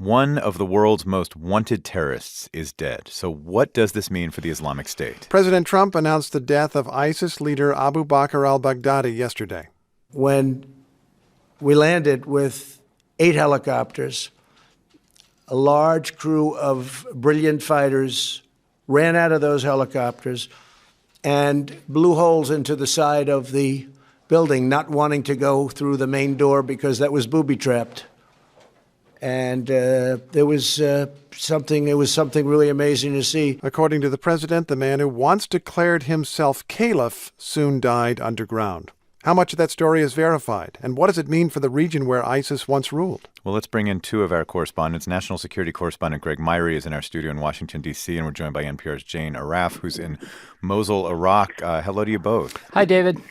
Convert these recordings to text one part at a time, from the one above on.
One of the world's most wanted terrorists is dead. So what does this mean for the Islamic State? President Trump announced the death of ISIS leader Abu Bakr al-Baghdadi yesterday. When we landed with 8 helicopters, a large crew of brilliant fighters ran out of those helicopters and blew holes into the side of the building, not wanting to go through the main door because that was booby-trapped. And it was something really amazing to see. According to the president, the man who once declared himself caliph soon died underground. How much of that story is verified? And what does it mean for the region where ISIS once ruled? Well, let's bring in 2 of our correspondents. National security correspondent Greg Myrie is in our studio in Washington, D.C., and we're joined by NPR's Jane Arraf, who's in Mosul, Iraq. Hello to you both. Hi, David.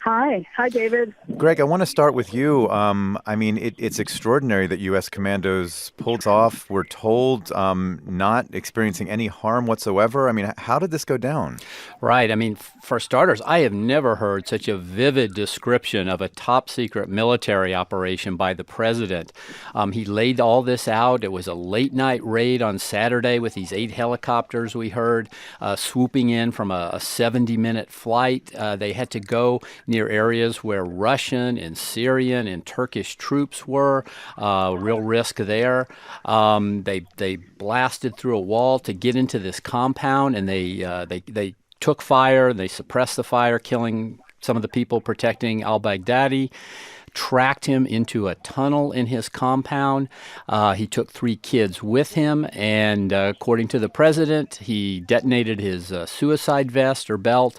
Hi, David. Greg, I want to start with you. It's extraordinary that U.S. commandos pulled off, we're told, not experiencing any harm whatsoever. I mean, how did this go down? Right. I mean, for starters, I have never heard such a vivid description of a top-secret military operation by the president. He laid all this out. It was a late-night raid on Saturday with these 8 helicopters we heard swooping in from a 70-minute flight. They had to go near areas where Russian and Syrian and Turkish troops were. Real risk there. They blasted through a wall to get into this compound, and they took fire. They suppressed the fire, killing some of the people protecting al-Baghdadi. Tracked him into a tunnel in his compound. He took 3 kids with him, and according to the president, he detonated his suicide vest or belt,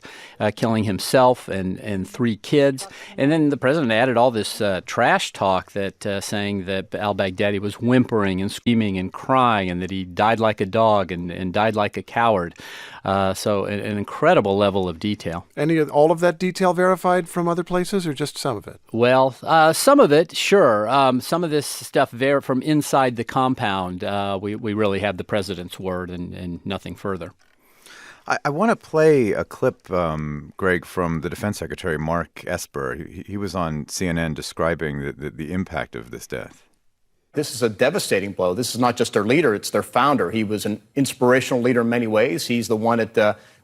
killing himself and 3 kids. And then the president added all this trash talk that saying that al-Baghdadi was whimpering and screaming and crying, and that he died like a dog and died like a coward. So an incredible level of detail. All of that detail verified from other places, or just some of it? Well, some of it, sure. Some of this stuff from inside the compound, we really have the president's word and nothing further. I want to play a clip, Greg, from the Defense Secretary, Mark Esper. He was on CNN describing the impact of this death. This is a devastating blow. This is not just their leader, it's their founder. He was an inspirational leader in many ways. He's the one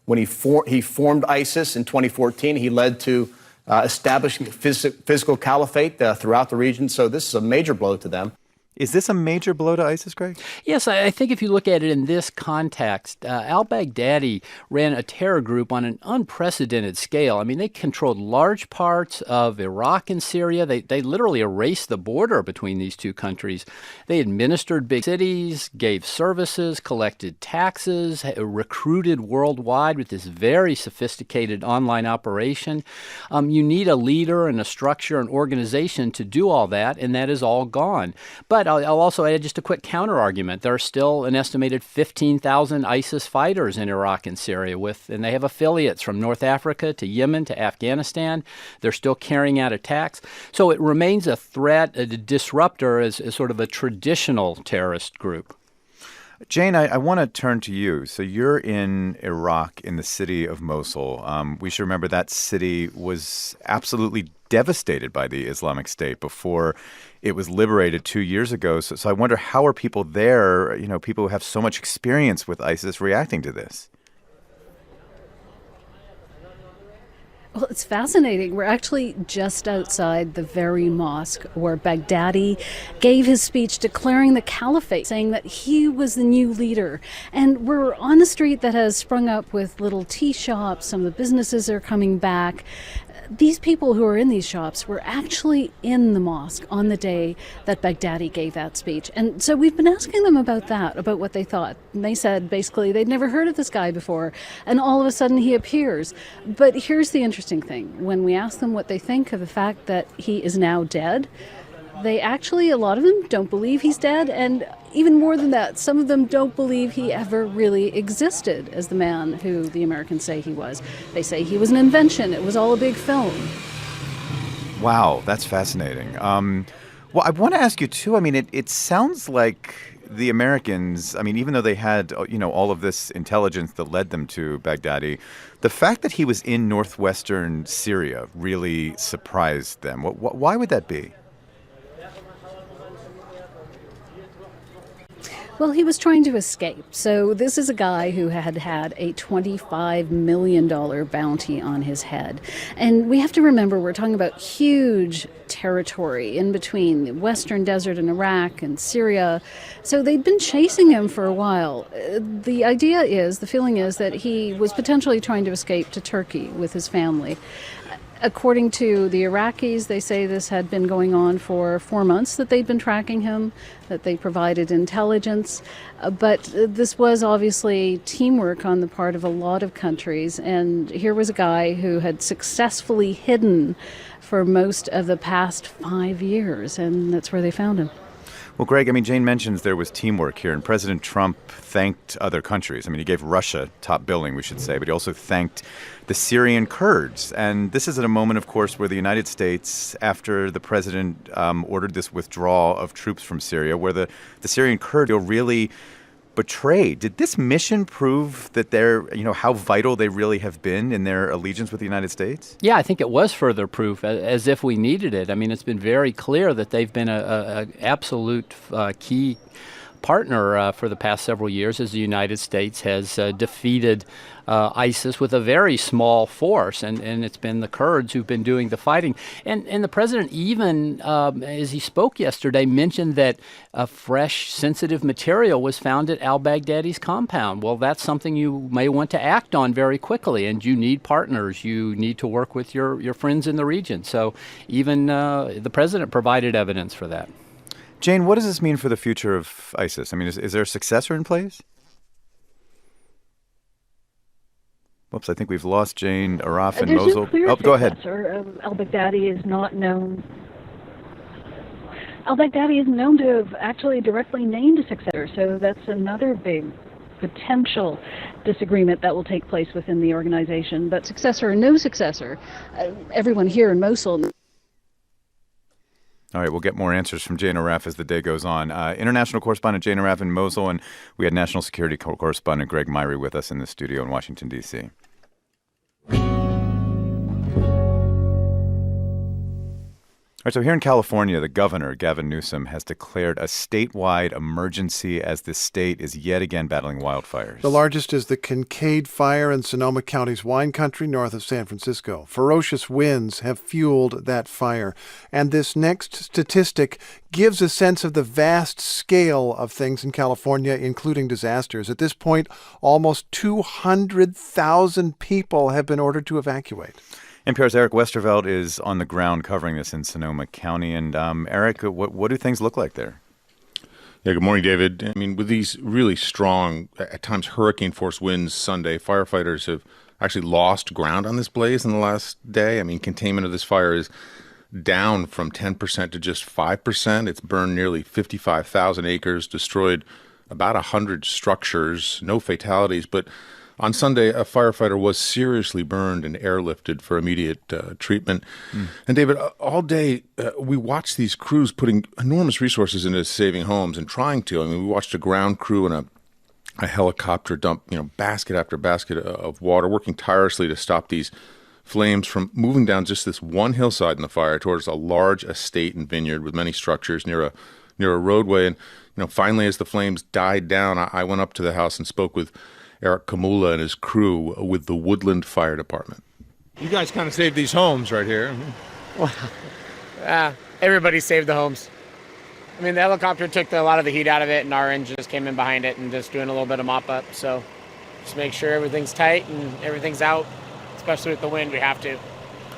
when he formed ISIS in 2014, he led to establishing physical caliphate throughout the region. So this is a major blow to them. Is this a major blow to ISIS, Greg? Yes, I think if you look at it in this context, al-Baghdadi ran a terror group on an unprecedented scale. I mean, they controlled large parts of Iraq and Syria. They literally erased the border between these 2 countries. They administered big cities, gave services, collected taxes, recruited worldwide with this very sophisticated online operation. You need a leader and a structure and organization to do all that, and that is all gone. But I'll also add just a quick counter-argument. There are still an estimated 15,000 ISIS fighters in Iraq and Syria, and they have affiliates from North Africa to Yemen to Afghanistan. They're still carrying out attacks. So it remains a threat, a disruptor as sort of a traditional terrorist group. Jane, I want to turn to you. So you're in Iraq, in the city of Mosul. We should remember that city was absolutely devastated by the Islamic State before it was liberated 2 years ago. So I wonder, how are people there, people who have so much experience with ISIS, reacting to this? Well, it's fascinating. We're actually just outside the very mosque where Baghdadi gave his speech declaring the caliphate, saying that he was the new leader. And we're on a street that has sprung up with little tea shops. Some of the businesses are coming back. These people who are in these shops were actually in the mosque on the day that Baghdadi gave that speech. And so we've been asking them about that, about what they thought. And they said basically they'd never heard of this guy before, and all of a sudden he appears. But here's the interesting thing. When we ask them what they think of the fact that he is now dead, they actually, a lot of them don't believe he's dead, and even more than that, some of them don't believe he ever really existed as the man who the Americans say he was. They say he was an invention. It was all a big film. Wow, that's fascinating. Well, I want to ask you, too, it sounds like the Americans, even though they had, all of this intelligence that led them to Baghdadi, the fact that he was in northwestern Syria really surprised them. Why would that be? Well, he was trying to escape. So this is a guy who had had a $25 million bounty on his head. And we have to remember we're talking about huge territory in between the Western Desert and Iraq and Syria. So they'd been chasing him for a while. The feeling is that he was potentially trying to escape to Turkey with his family. According to the Iraqis, they say this had been going on for 4 months, that they'd been tracking him, that they provided intelligence. But this was obviously teamwork on the part of a lot of countries. And here was a guy who had successfully hidden for most of the past 5 years, and that's where they found him. Well, Greg, Jane mentions there was teamwork here, and President Trump thanked other countries. He gave Russia top billing, we should say, but he also thanked the Syrian Kurds. And this is at a moment, of course, where the United States, after the president ordered this withdrawal of troops from Syria, where the Syrian Kurds feel really betrayed. Did this mission prove that how vital they really have been in their allegiance with the United States? Yeah, I think it was further proof, as if we needed it. It's been very clear that they've been a absolute key partner for the past several years as the United States has defeated ISIS with a very small force, and it's been the Kurds who've been doing the fighting. And the president even, as he spoke yesterday, mentioned that fresh sensitive material was found at al-Baghdadi's compound. Well, that's something you may want to act on very quickly, and you need partners. You need to work with your friends in the region. So even the president provided evidence for that. Jane, what does this mean for the future of ISIS? Is there a successor in place? Whoops, I think we've lost Jane, Araf, and There's Mosul. no clear Go ahead. successor. Al-Baghdadi is not known. Al-Baghdadi is known to have actually directly named a successor, so that's another big potential disagreement that will take place within the organization. But successor or no successor, everyone here in Mosul. All right, we'll get more answers from Jane Araf as the day goes on. International correspondent Jane Araf in Mosul, and we had national security correspondent Greg Myrie with us in the studio in Washington, D.C. All right, so here in California, the governor, Gavin Newsom, has declared a statewide emergency as the state is yet again battling wildfires. The largest is the Kincaid Fire in Sonoma County's wine country north of San Francisco. Ferocious winds have fueled that fire. And this next statistic gives a sense of the vast scale of things in California, including disasters. At this point, almost 200,000 people have been ordered to evacuate. NPR's Eric Westervelt is on the ground covering this in Sonoma County. And Eric, what do things look like there? Yeah, good morning, David. With these really strong, at times hurricane-force winds Sunday, firefighters have actually lost ground on this blaze in the last day. Containment of this fire is down from 10% to just 5%. It's burned nearly 55,000 acres, destroyed about 100 structures, no fatalities, but on Sunday, a firefighter was seriously burned and airlifted for immediate treatment. And David, all day we watched these crews putting enormous resources into saving homes and trying to. We watched a ground crew and a helicopter dump, basket after basket of water, working tirelessly to stop these flames from moving down just this one hillside in the fire towards a large estate and vineyard with many structures near a roadway. And finally, as the flames died down, I went up to the house and spoke with Eric Kamula and his crew with the Woodland Fire Department. You guys kind of saved these homes right here. Well, everybody saved the homes. The helicopter took a lot of the heat out of it, and our engine just came in behind it and just doing a little bit of mop-up. So just make sure everything's tight and everything's out, especially with the wind, we have to.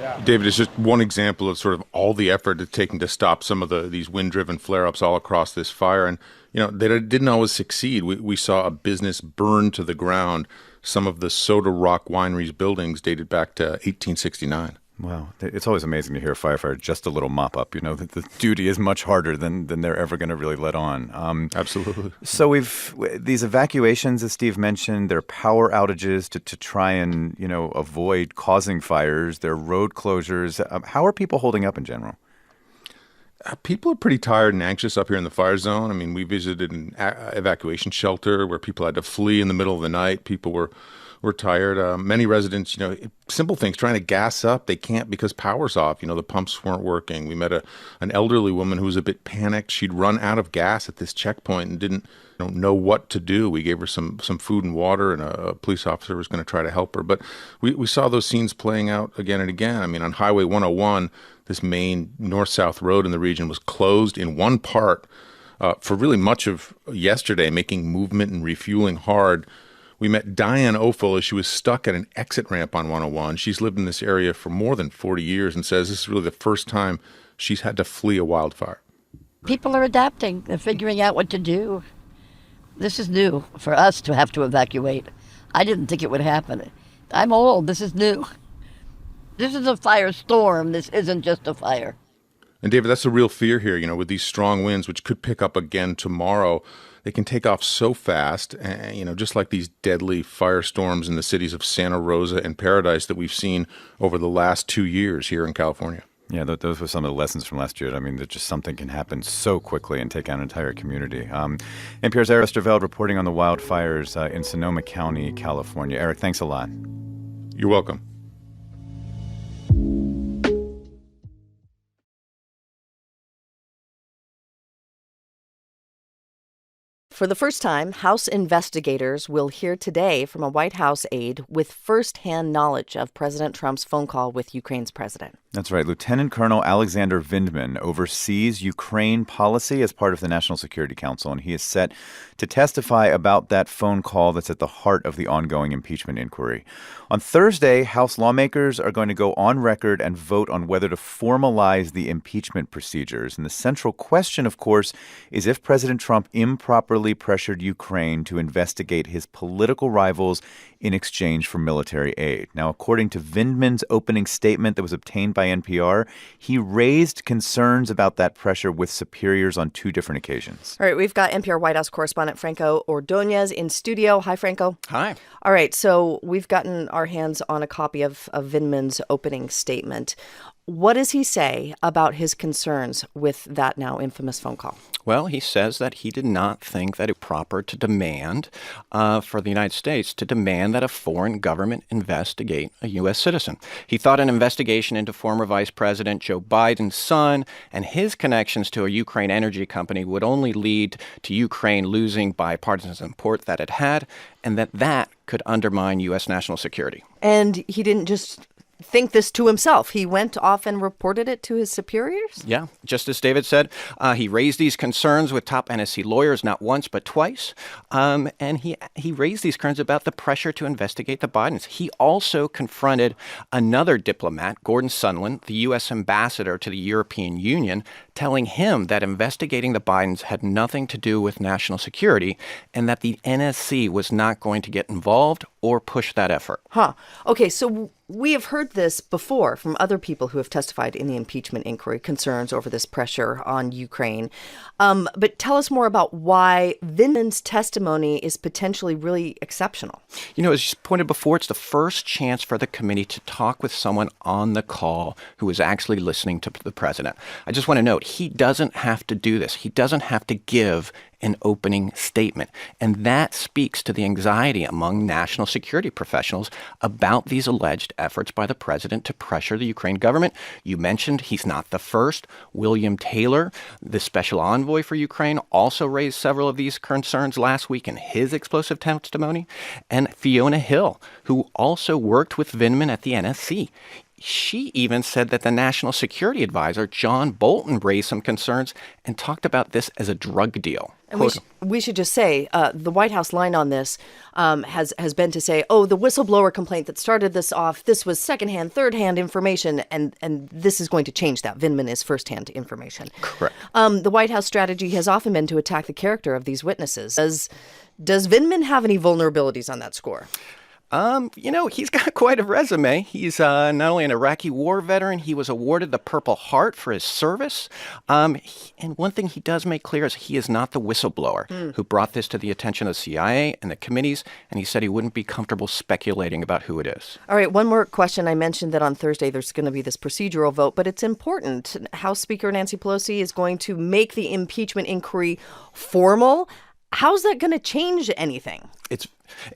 Yeah. David, it's just one example of sort of all the effort it's taking to stop some of these wind-driven flare-ups all across this fire. And they didn't always succeed. We saw a business burn to the ground. Some of the Soda Rock Winery's buildings dated back to 1869. Wow. It's always amazing to hear a firefighter just a little mop up. The duty is much harder than they're ever going to really let on. Absolutely. So these evacuations, as Steve mentioned, there are power outages to try and, avoid causing fires. There are road closures. How are people holding up in general? People are pretty tired and anxious up here in the fire zone. We visited an evacuation shelter where people had to flee in the middle of the night. People were were tired. Many residents, simple things, trying to gas up. They can't because power's off. The pumps weren't working. We met an elderly woman who was a bit panicked. She'd run out of gas at this checkpoint and didn't know what to do. We gave her some food and water, and a police officer was going to try to help her. But we saw those scenes playing out again and again. I mean, on Highway 101, this main north-south road in the region was closed in one part for really much of yesterday, making movement and refueling hard. We met Diane Ophel as she was stuck at an exit ramp on 101. She's lived in this area for more than 40 years and says this is really the first time she's had to flee a wildfire. People are adapting. They're figuring out what to do. This is new for us to have to evacuate. I didn't think it would happen. I'm old. This is new. This is a firestorm. This isn't just a fire. And David, that's the real fear here, with these strong winds, which could pick up again tomorrow. They can take off so fast, and, just like these deadly firestorms in the cities of Santa Rosa and Paradise that we've seen over the last 2 years here in California. Yeah, those were some of the lessons from last year. I mean, that just something can happen so quickly and take out an entire community. NPR's Eric Westerveld reporting on the wildfires in Sonoma County, California. Eric, thanks a lot. You're welcome. For the first time, House investigators will hear today from a White House aide with firsthand knowledge of President Trump's phone call with Ukraine's president. That's right. Lieutenant Colonel Alexander Vindman oversees Ukraine policy as part of the National Security Council, and he is set to testify about that phone call that's at the heart of the ongoing impeachment inquiry. On Thursday, House lawmakers are going to go on record and vote on whether to formalize the impeachment procedures. And the central question, of course, is if President Trump improperly pressured Ukraine to investigate his political rivals in exchange for military aid. Now, according to Vindman's opening statement that was obtained by NPR, he raised concerns about that pressure with superiors on 2 different occasions. All right, we've got NPR White House correspondent Franco Ordonez in studio. Hi, Franco. Hi. All right, so we've gotten our hands on a copy of Vindman's opening statement. What does he say about his concerns with that now infamous phone call? Well, he says that he did not think that it was proper to demand for the United States to demand that a foreign government investigate a U.S. citizen. He thought an investigation into former Vice President Joe Biden's son and his connections to a Ukraine energy company would only lead to Ukraine losing bipartisan support that it had, and that could undermine U.S. national security. And he didn't just think this to himself. He went off and reported it to his superiors? Yeah, just as David said, he raised these concerns with top NSC lawyers not once but twice, and he raised these concerns about the pressure to investigate the Bidens. He also confronted another diplomat, Gordon Sondland, the U.S. ambassador to the European Union, telling him that investigating the Bidens had nothing to do with national security and that the NSC was not going to get involved or push that effort. Okay, so we have heard this before from other people who have testified in the impeachment inquiry, concerns over this pressure on Ukraine. But tell us more about why Vindman's testimony is potentially really exceptional. As you pointed before, it's the first chance for the committee to talk with someone on the call who is actually listening to the president. I just want to note, he doesn't have to do this. He doesn't have to give an opening statement. And that speaks to the anxiety among national security professionals about these alleged efforts by the president to pressure the Ukraine government. You mentioned he's not the first. William Taylor, the special envoy for Ukraine, also raised several of these concerns last week in his explosive testimony. And Fiona Hill, who also worked with Vindman at the NSC. She even said that the National Security Advisor, John Bolton, raised some concerns and talked about this as a drug deal. And we should just say the White House line on this has been to say, the whistleblower complaint that started this off, this was secondhand, thirdhand information, and this is going to change that. Vindman is firsthand information. Correct. The White House strategy has often been to attack the character of these witnesses. Does Vindman have any vulnerabilities on that score? He's got quite a resume. He's not only an Iraqi war veteran, he was awarded the Purple Heart for his service. And one thing he does make clear is he is not the whistleblower who brought this to the attention of the CIA and the committees, and he said he wouldn't be comfortable speculating about who it is. All right, one more question. I mentioned that on Thursday there's going to be this procedural vote, but it's important. House Speaker Nancy Pelosi is going to make the impeachment inquiry formal. how's that going to change anything?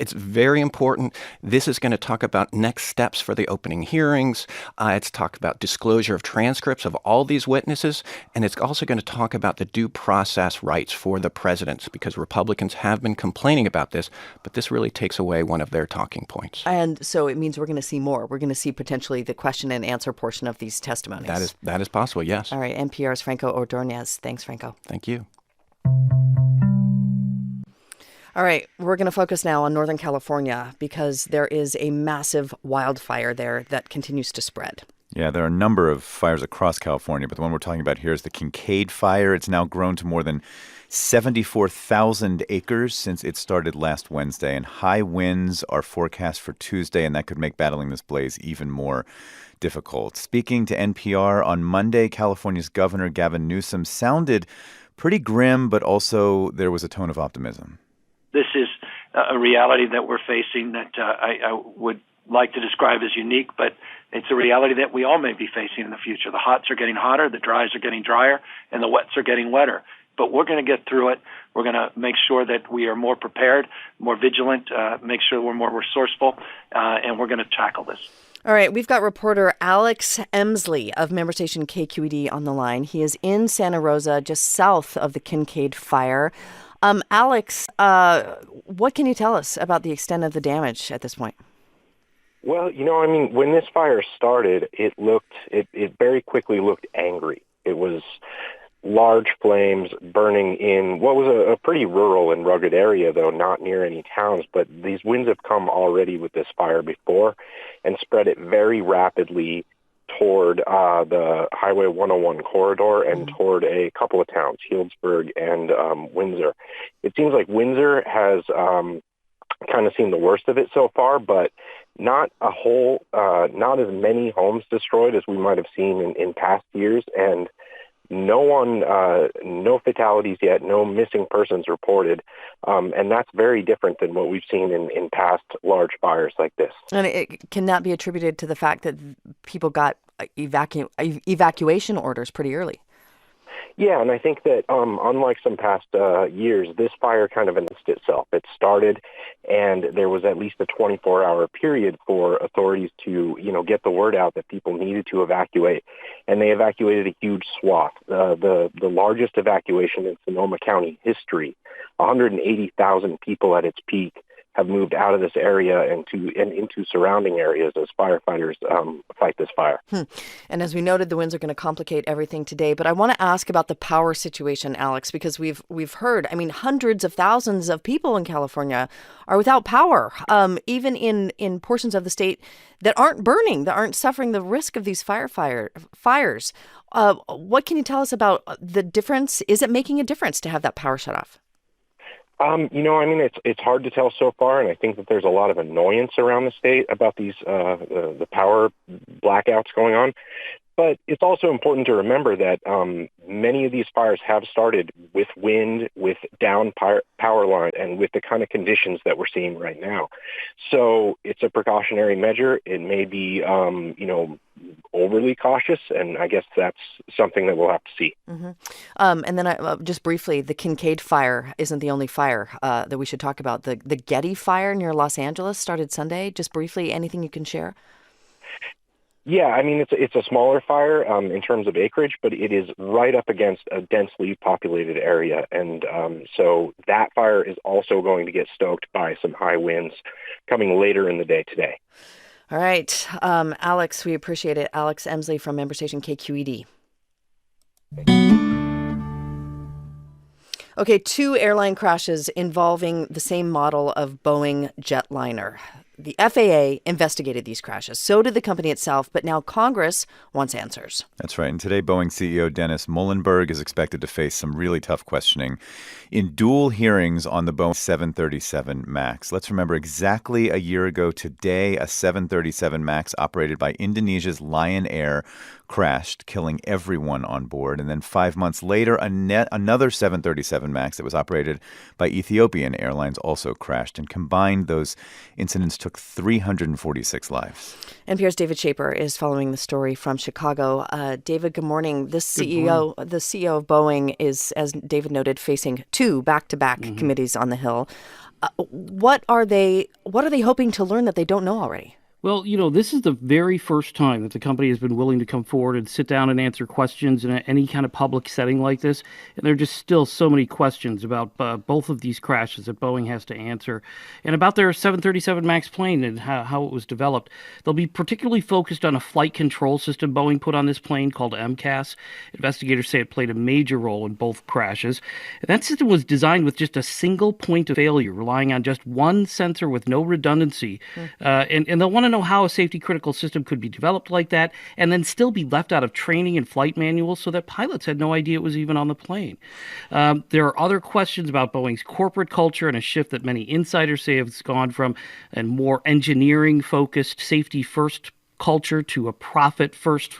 It's very important. This is going to talk about next steps for the opening hearings. It's talk about disclosure of transcripts of all these witnesses. And it's also going to talk about the due process rights for the presidents, because Republicans have been complaining about this, but this really takes away one of their talking points. And so it means we're going to see more. We're going to see potentially the question and answer portion of these testimonies. That is possible, yes. All right. NPR's Franco Ordonez. Thanks, Franco. Thank you. All right, we're going to focus now on Northern California because there is a massive wildfire there that continues to spread. Yeah, there are a number of fires across California, but the one we're talking about here is the Kincaid Fire. It's now grown to more than 74,000 acres since it started last Wednesday, and high winds are forecast for Tuesday, and that could make battling this blaze even more difficult. Speaking to NPR on Monday, California's Governor Gavin Newsom sounded pretty grim, but also there was a tone of optimism. This is a reality that we're facing that I would like to describe as unique, but it's a reality that we all may be facing in the future. The hots are getting hotter, the dries are getting drier, and the wets are getting wetter. But we're going to get through it. We're going to make sure that we are more prepared, more vigilant, make sure we're more resourceful, and we're going to tackle this. All right, we've got reporter Alex Emsley of member station KQED on the line. He is in Santa Rosa, just south of the Kincaid Fire. Alex, what can you tell us about the extent of the damage at this point? Well, when this fire started, it very quickly looked angry. It was large flames burning in what was a pretty rural and rugged area, though not near any towns. But these winds have come already with this fire before and spread it very rapidly toward the Highway 101 corridor and toward a couple of towns, Healdsburg and Windsor. It seems like Windsor has kind of seen the worst of it so far, but not as many homes destroyed as we might have seen in past years, and no fatalities yet, no missing persons reported, and that's very different than what we've seen in past large fires like this. And can that be attributed to the fact that people got evacuation orders pretty early? Yeah, and I think that unlike some past years, this fire kind of announced itself. It started, and there was at least a 24-hour period for authorities to, get the word out that people needed to evacuate, and they evacuated a huge swath, the largest evacuation in Sonoma County history. 180,000 people at its peak have moved out of this area and into surrounding areas as firefighters fight this fire. And as we noted, the winds are going to complicate everything today. But I want to ask about the power situation, Alex, because we've heard, hundreds of thousands of people in California are without power, even in portions of the state that aren't burning, that aren't suffering the risk of these fires. What can you tell us about the difference? Is it making a difference to have that power shut off? It's hard to tell so far, and I think that there's a lot of annoyance around the state about these the power blackouts going on. But it's also important to remember that many of these fires have started with wind, with down power line, and with the kind of conditions that we're seeing right now. So it's a precautionary measure. It may be, overly cautious, and I guess that's something that we'll have to see. Mm-hmm. And then just briefly, the Kincaid Fire isn't the only fire that we should talk about. The Getty Fire near Los Angeles started Sunday. Just briefly, anything you can share? Yeah, it's a smaller fire in terms of acreage, but it is right up against a densely populated area. And so that fire is also going to get stoked by some high winds coming later in the day today. All right. Alex, we appreciate it. Alex Emsley from member station KQED. Okay, 2 airline crashes involving the same model of Boeing jetliner. The FAA investigated these crashes. So did the company itself, but now Congress wants answers. That's right. And today, Boeing CEO Dennis Muilenburg is expected to face some really tough questioning in dual hearings on the Boeing 737 MAX. Let's remember exactly a year ago today, a 737 MAX operated by Indonesia's Lion Air crashed, killing everyone on board. And then 5 months later, another 737 MAX that was operated by Ethiopian Airlines also crashed. And combined, those incidents took 346 lives. NPR's David Shaper is following the story from Chicago. David, good morning. The CEO of Boeing is, as David noted, facing two back-to-back committees on the Hill. What are they hoping to learn that they don't know already? Well, this is the very first time that the company has been willing to come forward and sit down and answer questions in any kind of public setting like this. And there are just still so many questions about both of these crashes that Boeing has to answer, and about their 737 MAX plane and how it was developed. They'll be particularly focused on a flight control system Boeing put on this plane called MCAS. Investigators say it played a major role in both crashes. And that system was designed with just a single point of failure, relying on just one sensor with no redundancy. And they'll want to know how a safety critical system could be developed like that and then still be left out of training and flight manuals so that pilots had no idea it was even on the plane. There are other questions about Boeing's corporate culture and a shift that many insiders say has gone from a more engineering focused safety first culture to a profit first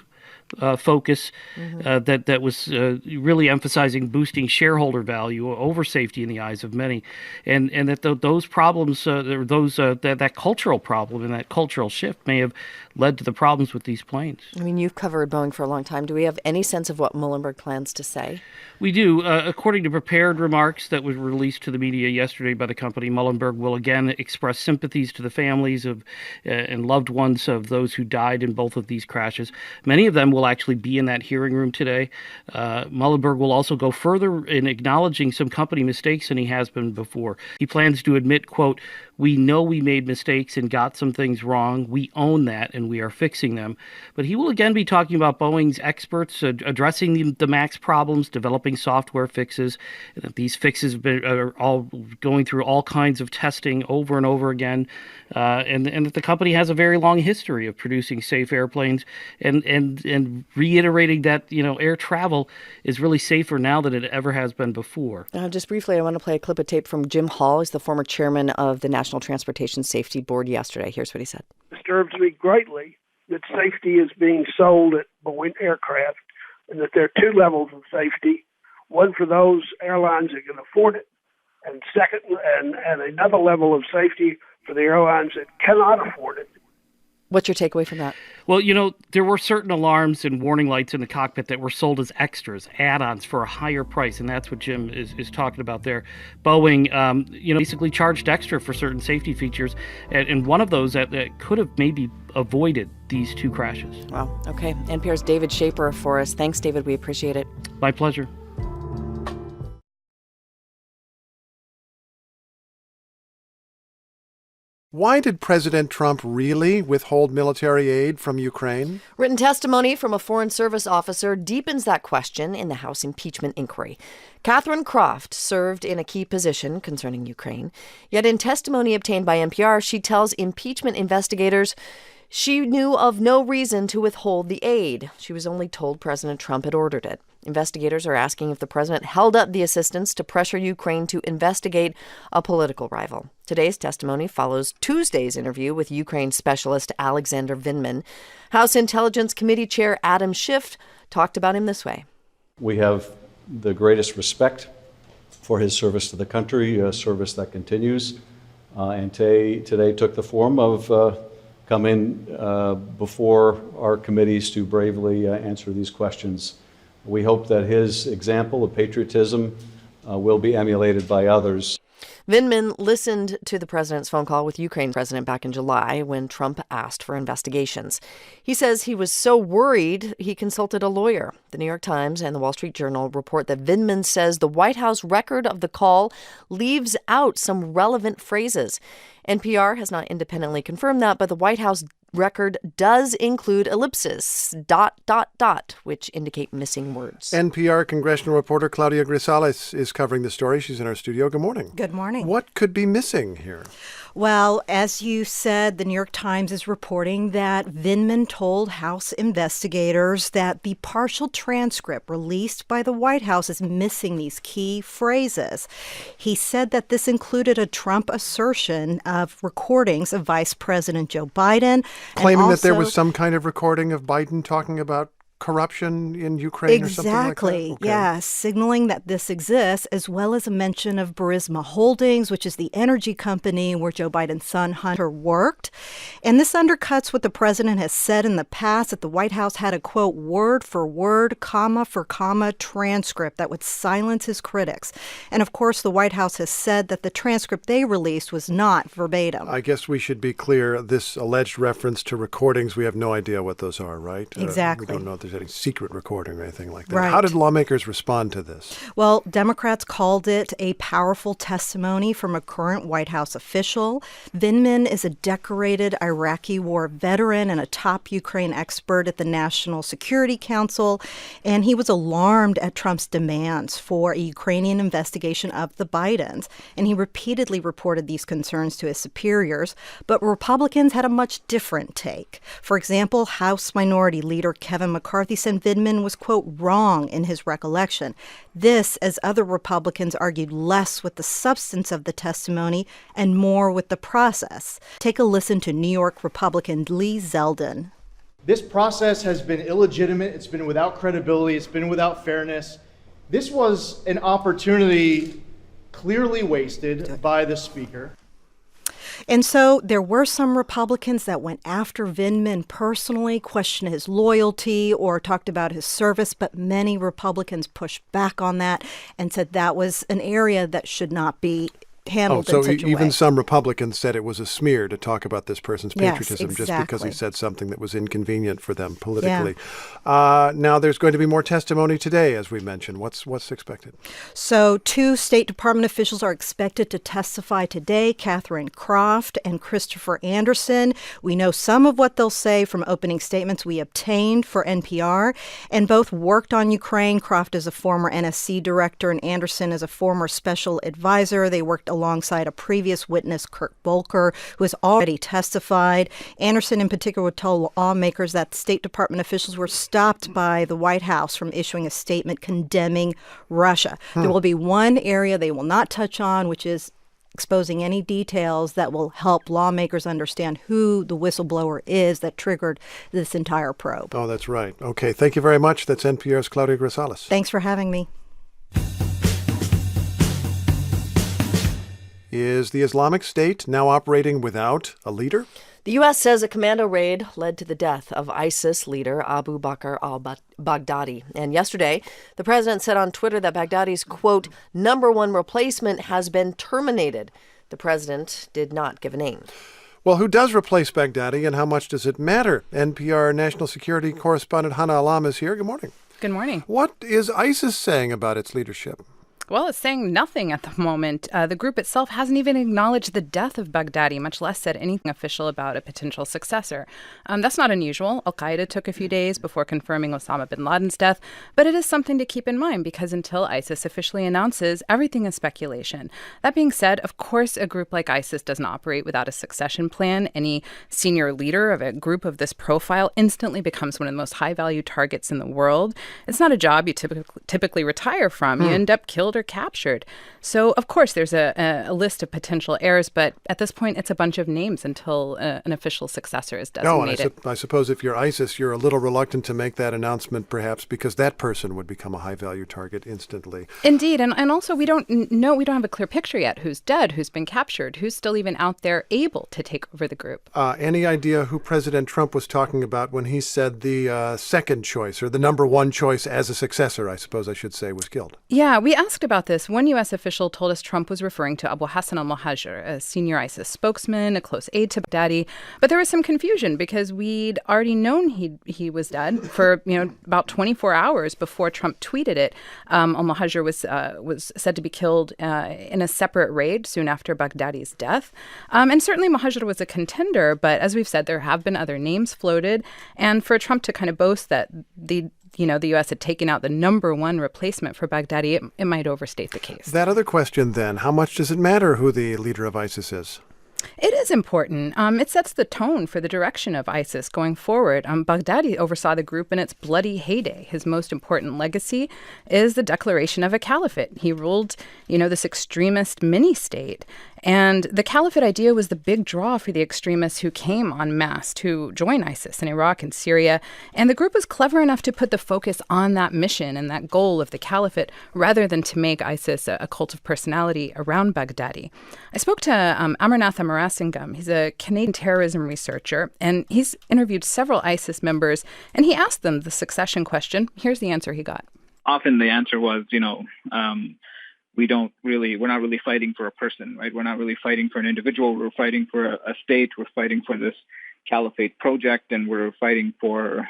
focus that was really emphasizing boosting shareholder value over safety in the eyes of many, and that those problems, that cultural problem and that cultural shift may have led to the problems with these planes. I mean, you've covered Boeing for a long time. Do we have any sense of what Muhlenberg plans to say? We do. According to prepared remarks that was released to the media yesterday by the company, Muhlenberg will again express sympathies to the families of and loved ones of those who died in both of these crashes. Many of them will actually be in that hearing room today. Muhlenberg will also go further in acknowledging some company mistakes than he has been before. He plans to admit, quote, "We know we made mistakes and got some things wrong. We own that and we are fixing them." But he will again be talking about Boeing's experts addressing the MAX problems, developing software fixes. And that these fixes are all going through all kinds of testing over and over again. And that the company has a very long history of producing safe airplanes and reiterating that, air travel is really safer now than it ever has been before. Just briefly, I want to play a clip of tape from Jim Hall. He's the former chairman of the National Transportation Safety Board yesterday. Here's what he said. It disturbs me greatly that safety is being sold at Boeing aircraft and that there are two levels of safety, one for those airlines that can afford it, and second, and another level of safety for the airlines that cannot afford it. What's your takeaway from that? Well, there were certain alarms and warning lights in the cockpit that were sold as extras, add-ons for a higher price, and that's what Jim is talking about there. Boeing, basically charged extra for certain safety features, and one of those that could have maybe avoided these two crashes. Wow. Okay. NPR's David Shaper for us. Thanks, David. We appreciate it. My pleasure. Why did President Trump really withhold military aid from Ukraine? Written testimony from a Foreign Service officer deepens that question in the House impeachment inquiry. Catherine Croft served in a key position concerning Ukraine. Yet in testimony obtained by NPR, she tells impeachment investigators she knew of no reason to withhold the aid. She was only told President Trump had ordered it. Investigators are asking if the president held up the assistance to pressure Ukraine to investigate a political rival. Today's testimony follows Tuesday's interview with Ukraine specialist Alexander Vindman. House Intelligence Committee Chair Adam Schiff talked about him this way. We have the greatest respect for his service to the country, a service that continues, and today took the form of coming before our committees to bravely answer these questions. We hope that his example of patriotism will be emulated by others. Vindman listened to the president's phone call with Ukraine president back in July when Trump asked for investigations. He says he was so worried he consulted a lawyer. The New York Times and the Wall Street Journal report that Vindman says the White House record of the call leaves out some relevant phrases. NPR has not independently confirmed that, but the White House record does include ellipses, ... which indicate missing words. NPR congressional reporter Claudia Grisales is covering the story. She's in our studio. Good morning. Good morning. What could be missing here? Well, as you said, the New York Times is reporting that Vindman told House investigators that the partial transcript released by the White House is missing these key phrases. He said that this included a Trump assertion of recordings of Vice President Joe Biden. Claiming that there was some kind of recording of Biden talking about corruption in Ukraine or something like that? Exactly. Okay. Yeah, signaling that this exists, as well as a mention of Burisma Holdings, which is the energy company where Joe Biden's son Hunter worked. And this undercuts what the president has said in the past, that the White House had a, quote, word for word, comma for comma transcript that would silence his critics. And of course, the White House has said that the transcript they released was not verbatim. I guess we should be clear, this alleged reference to recordings, we have no idea what those are, right? Exactly. We don't know if there's any secret recording or anything like that. Right. How did lawmakers respond to this? Well, Democrats called it a powerful testimony from a current White House official. Vindman is a decorated Iraqi war veteran and a top Ukraine expert at the National Security Council, and he was alarmed at Trump's demands for a Ukrainian investigation of the Bidens, and he repeatedly reported these concerns to his superiors, but Republicans had a much different take. For example, House Minority Leader Kevin McCarthy said Vindman was, quote, wrong in his recollection. This, as other Republicans argued less with the substance of the testimony and more with the process. Take a listen to New York Republican Lee Zeldin. This process has been illegitimate. It's been without credibility. It's been without fairness. This was an opportunity clearly wasted by the Speaker. And so there were some Republicans that went after Vindman personally, questioned his loyalty or talked about his service, but many Republicans pushed back on that and said that was an area that should not be handled in such a way. Even some Republicans said it was a smear to talk about this person's patriotism yes, just because he said something that was inconvenient for them politically. Yeah. Now, there's going to be more testimony today, as we mentioned. What's expected? So 2 State Department officials are expected to testify today, Catherine Croft and Christopher Anderson. We know some of what they'll say from opening statements we obtained for NPR, and both worked on Ukraine. Croft is a former NSC director and Anderson is a former special advisor. They worked alongside a previous witness, Kurt Volker, who has already testified. Anderson, in particular, would tell lawmakers that State Department officials were stopped by the White House from issuing a statement condemning Russia. There will be one area they will not touch on, which is exposing any details that will help lawmakers understand who the whistleblower is that triggered this entire probe. Oh, that's right. Okay, thank you very much. That's NPR's Claudia Grisales. Thanks for having me. Is the Islamic State now operating without a leader? The U.S. says a commando raid led to the death of ISIS leader Abu Bakr al-Baghdadi. And yesterday, the president said on Twitter that Baghdadi's, quote, #1 replacement has been terminated. The president did not give a name. Well, who does replace Baghdadi and how much does it matter? NPR national security correspondent Hannah Alam is here. Good morning. Good morning. What is ISIS saying about its leadership? Well, it's saying nothing at the moment. The group itself hasn't even acknowledged the death of Baghdadi, much less said anything official about a potential successor. That's not unusual. Al-Qaeda took a few days before confirming Osama bin Laden's death, but it is something to keep in mind because until ISIS officially announces, everything is speculation. That being said, of course, a group like ISIS doesn't operate without a succession plan. Any senior leader of a group of this profile instantly becomes one of the most high-value targets in the world. It's not a job you typically retire from. You end up killed or captured. So, of course, there's a list of potential heirs, but at this point, it's a bunch of names until an official successor is designated. I suppose if you're ISIS, you're a little reluctant to make that announcement, perhaps, because that person would become a high-value target instantly. Indeed, and also we don't have a clear picture yet who's dead, who's been captured, who's still even out there able to take over the group. Any idea who President Trump was talking about when he said the second choice, or the #1 choice as a successor, I suppose I should say, was killed? Yeah, we asked about this. One U.S. official told us Trump was referring to Abu Hassan al-Muhajir, a senior ISIS spokesman, a close aide to Baghdadi. But there was some confusion because we'd already known he was dead for about 24 hours before Trump tweeted it. Al-Muhajir was said to be killed in a separate raid soon after Baghdadi's death. And certainly Muhajir was a contender, but as we've said, there have been other names floated. And for Trump to kind of boast that the U.S. had taken out the #1 replacement for Baghdadi, it might overstate the case. That other question, then, how much does it matter who the leader of ISIS is? It is important. It sets the tone for the direction of ISIS going forward. Baghdadi oversaw the group in its bloody heyday. His most important legacy is the declaration of a caliphate. He ruled, this extremist mini-state. And the caliphate idea was the big draw for the extremists who came en masse to join ISIS in Iraq and Syria. And the group was clever enough to put the focus on that mission and that goal of the caliphate rather than to make ISIS a cult of personality around Baghdadi. I spoke to Amarnath Amarasingam. He's a Canadian terrorism researcher, and he's interviewed several ISIS members, and he asked them the succession question. Here's the answer he got. Often the answer was, we're not really fighting for a person, right? We're not really fighting for an individual. We're fighting for a state. We're fighting for this caliphate project, and we're fighting for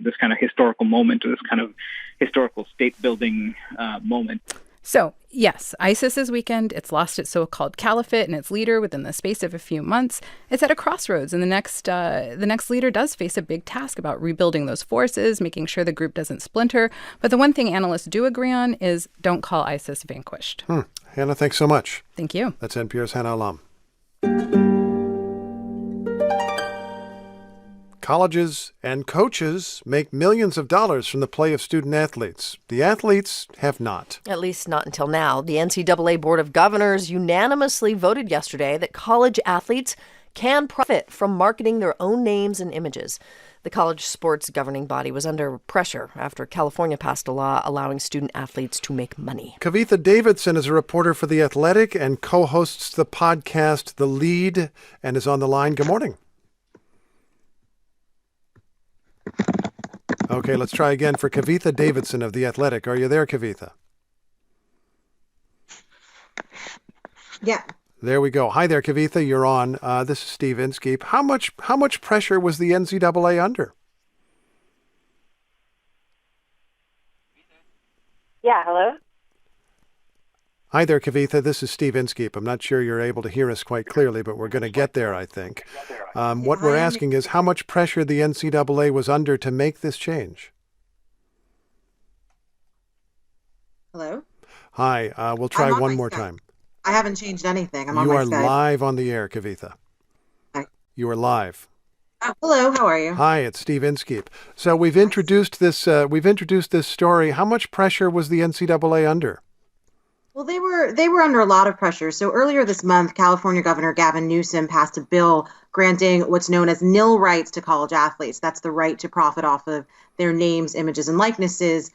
this kind of historical moment, or this kind of historical state-building moment. So, yes, ISIS is weakened. It's lost its so-called caliphate and its leader within the space of a few months. It's at a crossroads, and the next leader does face a big task about rebuilding those forces, making sure the group doesn't splinter. But the one thing analysts do agree on is don't call ISIS vanquished. Hannah, thanks so much. Thank you. That's NPR's Hannah Alam. Colleges and coaches make millions of dollars from the play of student athletes. The athletes have not. At least not until now. The NCAA Board of Governors unanimously voted yesterday that college athletes can profit from marketing their own names and images. The college sports governing body was under pressure after California passed a law allowing student athletes to make money. Kavitha Davidson is a reporter for The Athletic and co-hosts the podcast The Lead and is on the line. Good morning. Okay, let's try again for Kavitha Davidson of The Athletic. Are you there, Kavitha? Yeah. There we go. Hi there, Kavitha. You're on. This is Steve Inskeep. How much pressure was the NCAA under? Yeah, hello? Hi there, Kavitha. This is Steve Inskeep. I'm not sure you're able to hear us quite clearly, but we're going to get there, I think. What we're asking is how much pressure the NCAA was under to make this change. Hello? Hi. We'll try one more time. I haven't changed anything. I'm on You my are Skype. live on the air, Kavitha. Hi. You are live. Hello, how are you? Hi, it's Steve Inskeep. So we've introduced this story. How much pressure was the NCAA under? Well, they were under a lot of pressure. So earlier this month, California Governor Gavin Newsom passed a bill granting what's known as nil rights to college athletes. That's the right to profit off of their names, images, and likenesses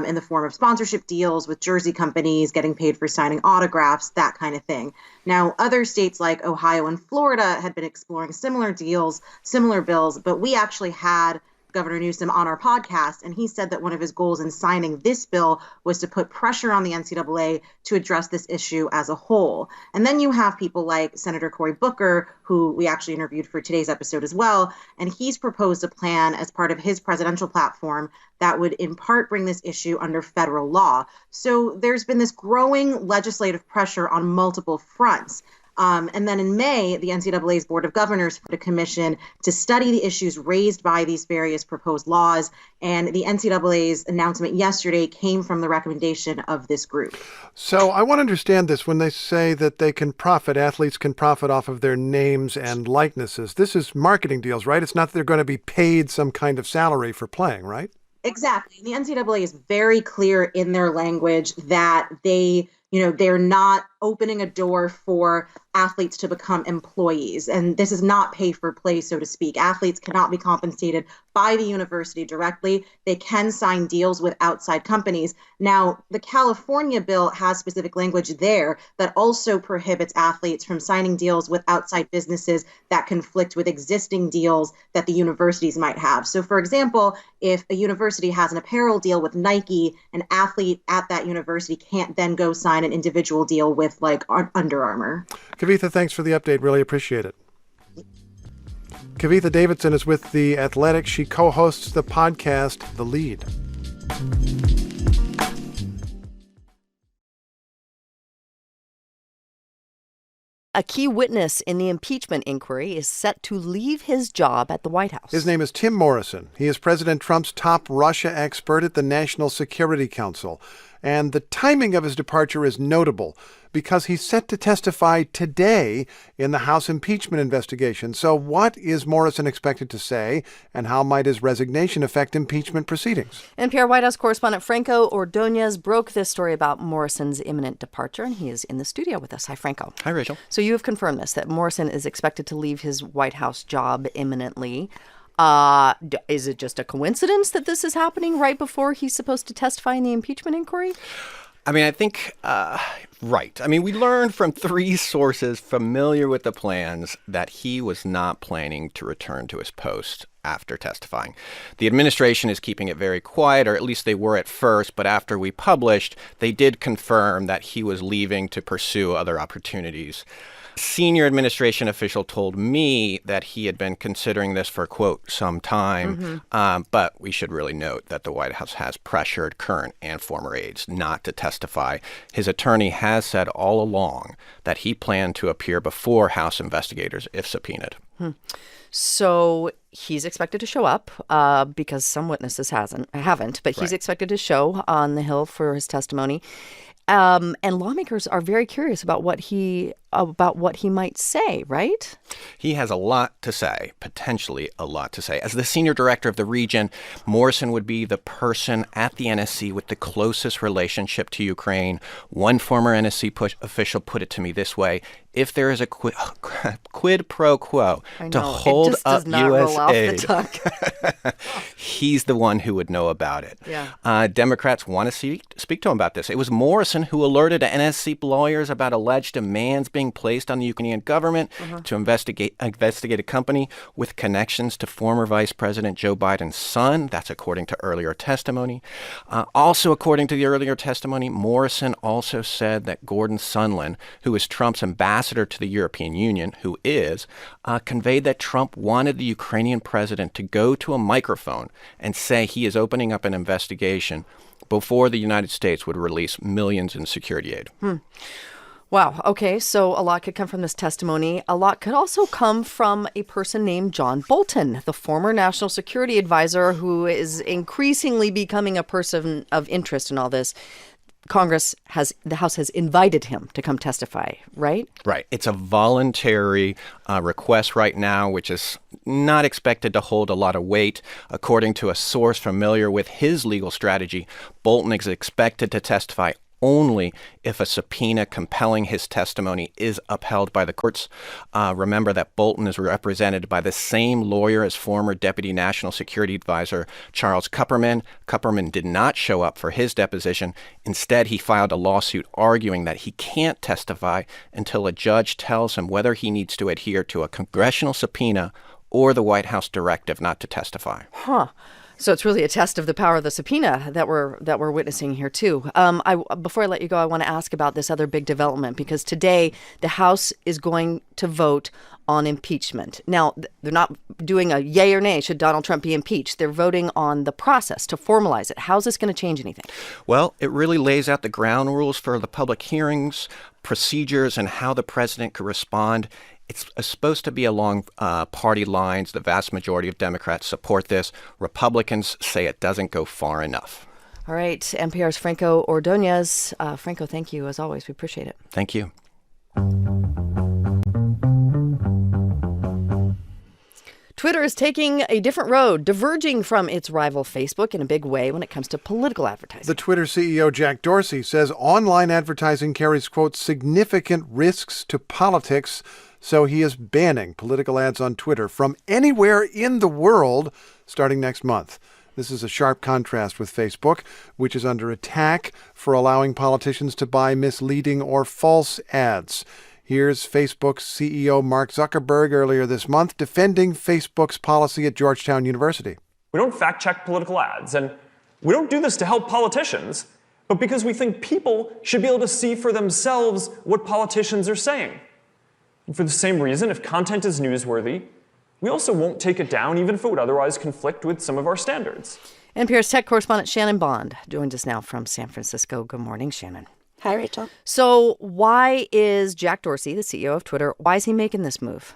in the form of sponsorship deals with jersey companies, getting paid for signing autographs, that kind of thing. Now, other states like Ohio and Florida had been exploring similar deals, similar bills, but we actually had Governor Newsom on our podcast, and he said that one of his goals in signing this bill was to put pressure on the NCAA to address this issue as a whole. And then you have people like Senator Cory Booker, who we actually interviewed for today's episode as well, and he's proposed a plan as part of his presidential platform that would in part bring this issue under federal law. So there's been this growing legislative pressure on multiple fronts. And then in May, the NCAA's Board of Governors put a commission to study the issues raised by these various proposed laws. And the NCAA's announcement yesterday came from the recommendation of this group. So I want to understand this when they say that they can profit, athletes can profit off of their names and likenesses. This is marketing deals, right? It's not that they're going to be paid some kind of salary for playing, right? Exactly. The NCAA is very clear in their language that they're not opening a door for athletes to become employees. And this is not pay for play, so to speak. Athletes cannot be compensated by the university directly. They can sign deals with outside companies. Now, the California bill has specific language there that also prohibits athletes from signing deals with outside businesses that conflict with existing deals that the universities might have. So, for example, if a university has an apparel deal with Nike, an athlete at that university can't then go sign an individual deal with like Under Armour. Kavitha, thanks for the update. Really appreciate it. Kavitha Davidson is with The Athletic. She co-hosts the podcast The Lead. A key witness in the impeachment inquiry is set to leave his job at the White House. His name is Tim Morrison. He is President Trump's top Russia expert at the National Security Council. And the timing of his departure is notable because he's set to testify today in the House impeachment investigation. So what is Morrison expected to say, and how might his resignation affect impeachment proceedings? NPR White House correspondent Franco Ordonez broke this story about Morrison's imminent departure, and he is in the studio with us. Hi, Franco. Hi, Rachel. So you have confirmed this, that Morrison is expected to leave his White House job imminently. Is it just a coincidence that this is happening right before he's supposed to testify in the impeachment inquiry? I mean, I think, right. I mean, we learned from 3 sources familiar with the plans that he was not planning to return to his post after testifying. The administration is keeping it very quiet, or at least they were at first, but after we published, they did confirm that he was leaving to pursue other opportunities. Senior administration official told me that he had been considering this for, quote, some time. But we should really note that the White House has pressured current and former aides not to testify. His attorney has said all along that he planned to appear before House investigators if subpoenaed. So he's expected to show up because some witnesses haven't, but he's expected to show on the Hill for his testimony. And lawmakers are very curious about what he might say, right? He has a lot to say, potentially a lot to say. As the senior director of the region, Morrison would be the person at the NSC with the closest relationship to Ukraine. One former NSC official put it to me this way: if there is a quid pro quo to hold up U.S. aid, he's the one who would know about it. Yeah. Democrats want to speak to him about this. It was Morrison who alerted NSC lawyers about alleged demands being placed on the Ukrainian government to investigate a company with connections to former Vice President Joe Biden's son. That's according to earlier testimony. Also, according to the earlier testimony, Morrison also said that Gordon Sondland, who is Trump's ambassador to the European Union, conveyed that Trump wanted the Ukrainian president to go to a microphone and say he is opening up an investigation before the United States would release millions in security aid. Wow. Okay. So a lot could come from this testimony. A lot could also come from a person named John Bolton, the former national security advisor, who is increasingly becoming a person of interest in all this. The House has invited him to come testify, right? Right. It's a voluntary request right now, which is not expected to hold a lot of weight. According to a source familiar with his legal strategy, Bolton is expected to testify only if a subpoena compelling his testimony is upheld by the courts. Remember that Bolton is represented by the same lawyer as former Deputy National Security Advisor Charles Kupperman. Kupperman did not show up for his deposition. Instead, he filed a lawsuit arguing that he can't testify until a judge tells him whether he needs to adhere to a congressional subpoena or the White House directive not to testify. So it's really a test of the power of the subpoena that we're witnessing here, too. Before I let you go, I want to ask about this other big development, because today the House is going to vote on impeachment. Now, they're not doing a yay or nay should Donald Trump be impeached. They're voting on the process to formalize it. How's this going to change anything? Well, it really lays out the ground rules for the public hearings, procedures, and how the president could respond. It's supposed to be along party lines. The vast majority of Democrats support this. Republicans say it doesn't go far enough. All right. NPR's Franco Ordonez. Franco, thank you as always. We appreciate it. Thank you. Twitter is taking a different road, diverging from its rival Facebook in a big way when it comes to political advertising. The Twitter CEO, Jack Dorsey, says online advertising carries, quote, significant risks to politics. So he is banning political ads on Twitter from anywhere in the world starting next month. This is a sharp contrast with Facebook, which is under attack for allowing politicians to buy misleading or false ads. Here's Facebook's CEO Mark Zuckerberg earlier this month defending Facebook's policy at Georgetown University. We don't fact-check political ads, and we don't do this to help politicians, but because we think people should be able to see for themselves what politicians are saying. And for the same reason, if content is newsworthy, we also won't take it down, even if it would otherwise conflict with some of our standards. NPR's tech correspondent Shannon Bond joins us now from San Francisco. Good morning, Shannon. Hi, Rachel. So why is Jack Dorsey, the CEO of Twitter, why is he making this move?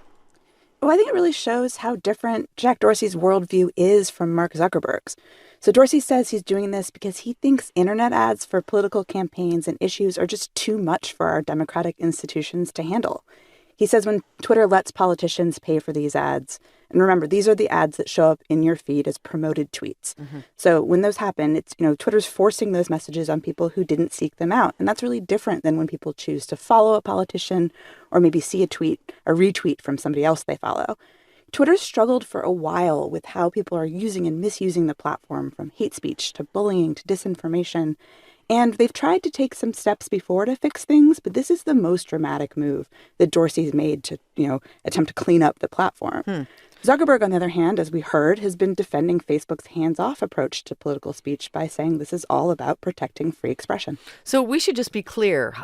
Well, I think it really shows how different Jack Dorsey's worldview is from Mark Zuckerberg's. So Dorsey says he's doing this because he thinks internet ads for political campaigns and issues are just too much for our democratic institutions to handle. He says when Twitter lets politicians pay for these ads, and remember, these are the ads that show up in your feed as promoted tweets. Mm-hmm. So when those happen, it's, Twitter's forcing those messages on people who didn't seek them out. And that's really different than when people choose to follow a politician or maybe see a retweet from somebody else they follow. Twitter's struggled for a while with how people are using and misusing the platform, from hate speech to bullying to disinformation. And they've tried to take some steps before to fix things, but this is the most dramatic move that Dorsey's made to, attempt to clean up the platform. Zuckerberg, on the other hand, as we heard, has been defending Facebook's hands-off approach to political speech by saying this is all about protecting free expression. So we should just be clear.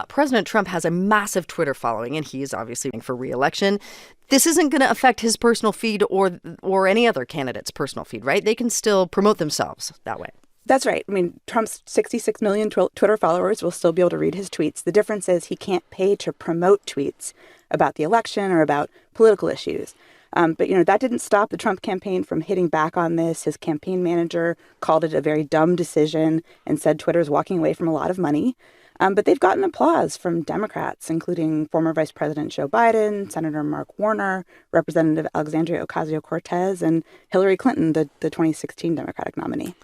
President Trump has a massive Twitter following, and he is obviously running for re-election. This isn't going to affect his personal feed or any other candidate's personal feed, right? They can still promote themselves that way. That's right. I mean, Trump's 66 million Twitter followers will still be able to read his tweets. The difference is he can't pay to promote tweets about the election or about political issues. But that didn't stop the Trump campaign from hitting back on this. His campaign manager called it a very dumb decision and said Twitter is walking away from a lot of money. But they've gotten applause from Democrats, including former Vice President Joe Biden, Senator Mark Warner, Representative Alexandria Ocasio-Cortez, and Hillary Clinton, the 2016 Democratic nominee.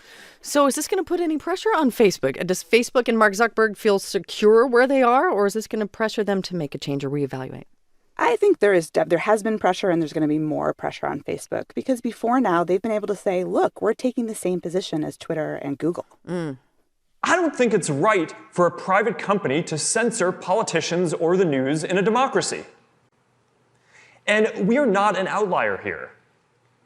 So is this going to put any pressure on Facebook? Does Facebook and Mark Zuckerberg feel secure where they are, or is this going to pressure them to make a change or reevaluate? I think there has been pressure, and there's going to be more pressure on Facebook, because before now they've been able to say, look, we're taking the same position as Twitter and Google. I don't think it's right for a private company to censor politicians or the news in a democracy. And we are not an outlier here.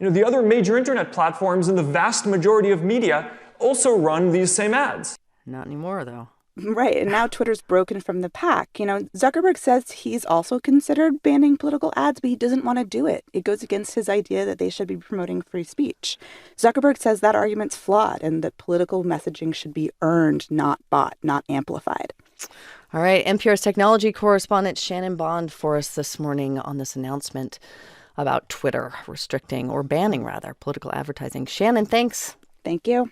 The other major internet platforms and the vast majority of media also run these same ads. Not anymore, though. Right, and now Twitter's broken from the pack. Zuckerberg says he's also considered banning political ads, but he doesn't want to do it. It goes against his idea that they should be promoting free speech. Zuckerberg says that argument's flawed and that political messaging should be earned, not bought, not amplified. All right, NPR's technology correspondent Shannon Bond for us this morning on this announcement about Twitter restricting, or banning rather, political advertising. Shannon, thanks. Thank you.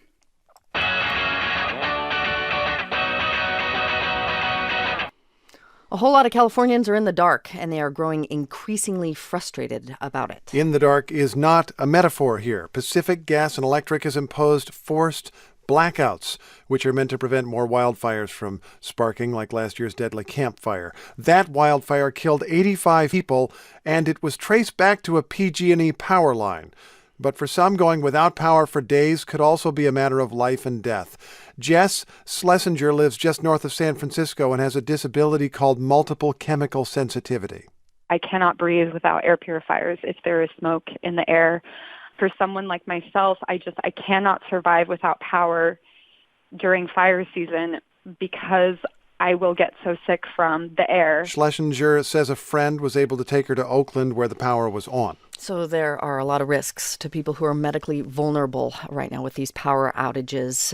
A whole lot of Californians are in the dark, and they are growing increasingly frustrated about it. In the dark is not a metaphor here. Pacific Gas and Electric has imposed forced blackouts, which are meant to prevent more wildfires from sparking, like last year's deadly Camp Fire. That wildfire killed 85 people, and it was traced back to a PG&E power line. But for some, going without power for days could also be a matter of life and death. Jess Schlesinger lives just north of San Francisco and has a disability called multiple chemical sensitivity. I cannot breathe without air purifiers if there is smoke in the air. For someone like myself, I cannot survive without power during fire season because I will get so sick from the air. Schlesinger says a friend was able to take her to Oakland where the power was on. So there are a lot of risks to people who are medically vulnerable right now with these power outages.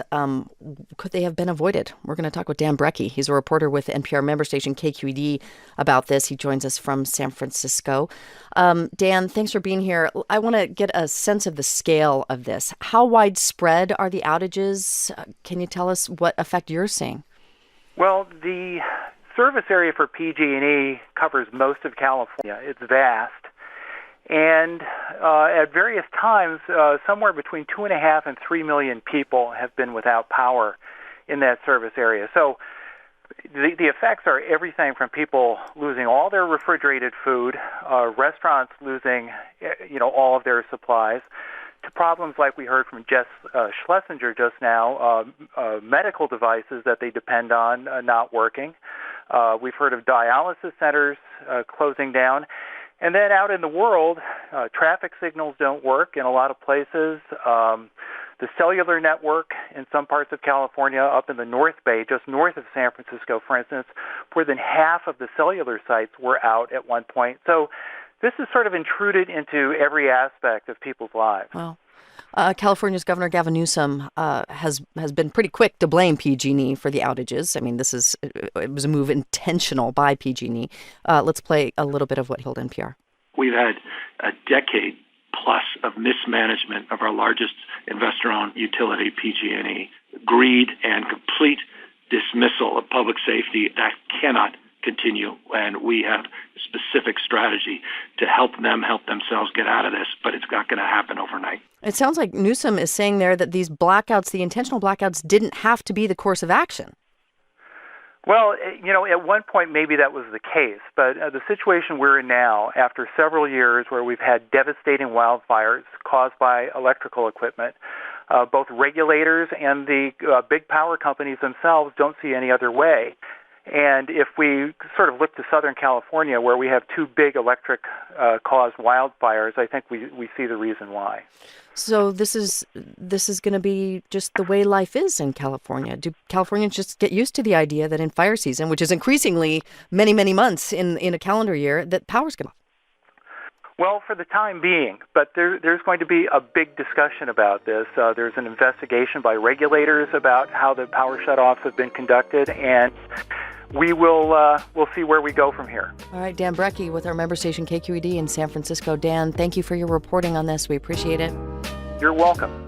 Could they have been avoided? We're going to talk with Dan Brecky. He's a reporter with NPR member station KQED about this. He joins us from San Francisco. Dan, thanks for being here. I want to get a sense of the scale of this. How widespread are the outages? Can you tell us what effect you're seeing? Well, the service area for PG&E covers most of California. It's vast. And at various times, somewhere between 2.5 and 3 million people have been without power in that service area. So the effects are everything from people losing all their refrigerated food, restaurants losing, all of their supplies, to problems like we heard from Jess Schlesinger just now, medical devices that they depend on not working. We've heard of dialysis centers closing down. And then out in the world, traffic signals don't work in a lot of places. The cellular network in some parts of California, up in the North Bay, just north of San Francisco, for instance, more than half of the cellular sites were out at one point. So this is sort of intruded into every aspect of people's lives. Well, California's Governor Gavin Newsom has been pretty quick to blame PG&E for the outages. I mean, it was a move intentional by PG&E. Let's play a little bit of what he told NPR. We've had a decade plus of mismanagement of our largest investor-owned utility, PG&E, greed and complete dismissal of public safety. That cannot continue, and we have a specific strategy to help them help themselves get out of this, but it's not going to happen overnight. It sounds like Newsom is saying there that these blackouts, the intentional blackouts, didn't have to be the course of action. Well, at one point maybe that was the case, but the situation we're in now, after several years where we've had devastating wildfires caused by electrical equipment, both regulators and the big power companies themselves don't see any other way. And if we sort of look to Southern California, where we have two big electric-caused wildfires, I think we see the reason why. So this is going to be just the way life is in California. Do Californians just get used to the idea that in fire season, which is increasingly many, many months in a calendar year, that power's going to... Well, for the time being, but there's going to be a big discussion about this. There's an investigation by regulators about how the power shutoffs have been conducted, and we'll see where we go from here. All right, Dan Brecky with our member station KQED in San Francisco. Dan, thank you for your reporting on this. We appreciate it. You're welcome.